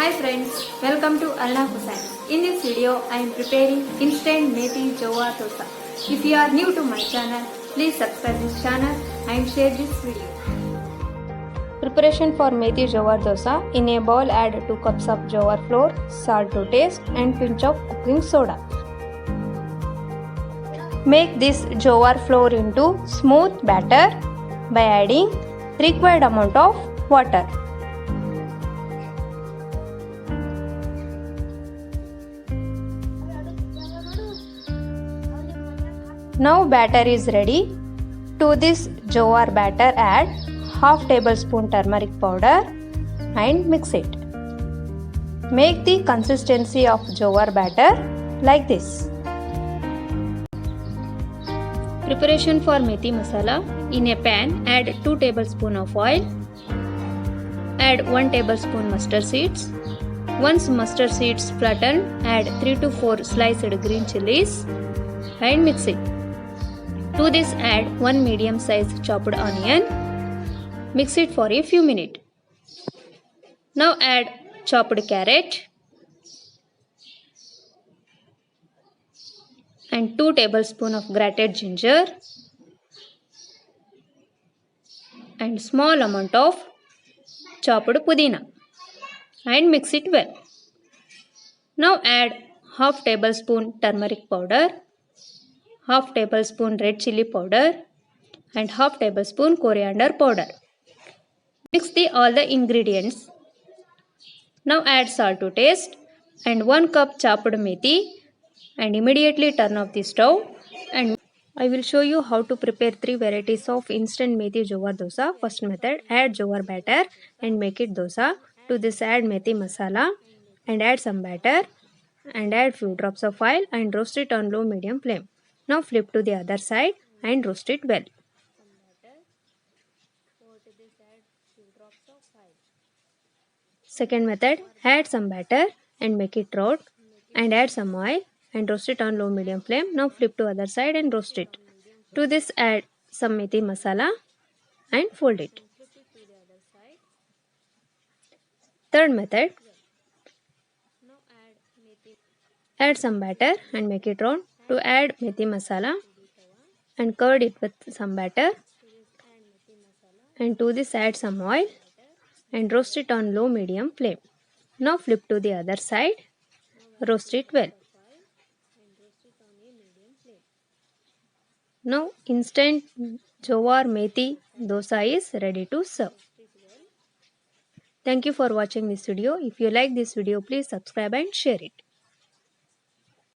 Hi friends, welcome to Alna Hussain. In this video, I am preparing instant methi Jowar dosa. If you are new to my channel, please subscribe this channel and share this video. Preparation for methi Jowar dosa. In a bowl, add 2 cups of jowar flour, salt to taste and pinch of cooking soda. Make this jowar flour into smooth batter by adding required amount of water. Now batter is ready. To this jowar batter add half tablespoon turmeric powder and mix it. Make the consistency of jowar batter like this. Preparation for methi masala. In a pan add 2 tablespoons of oil. Add 1 tablespoon mustard seeds. Once mustard seeds flatten, add 3 to 4 sliced green chilies and mix it. To this add 1 medium sized chopped onion. Mix it for a few minutes. Now add chopped carrot and 2 tablespoons of grated ginger and small amount of chopped pudina and mix it well. Now add half tablespoon turmeric powder, half tablespoon red chili powder and half tablespoon coriander powder. Mix all the ingredients. Now add salt to taste and 1 cup chopped methi and immediately turn off the stove. And I will show you how to prepare 3 varieties of instant methi jowar dosa. First method, add jowar batter and make it dosa. To this add methi masala and add some batter and add few drops of oil and roast it on low medium flame. Now flip to the other side and roast it well. Second method, add some batter and make it round and add some oil and roast it on low medium flame. Now flip to other side and roast it. To this add some methi masala and fold it. Third method, add some batter and make it round. To add methi masala and cover it with some batter and to this add some oil and roast it on low medium flame. Now flip to the other side, roast it well. Now instant jowar methi dosa is ready to serve. Thank you for watching this video. If you like this video, please subscribe and share it.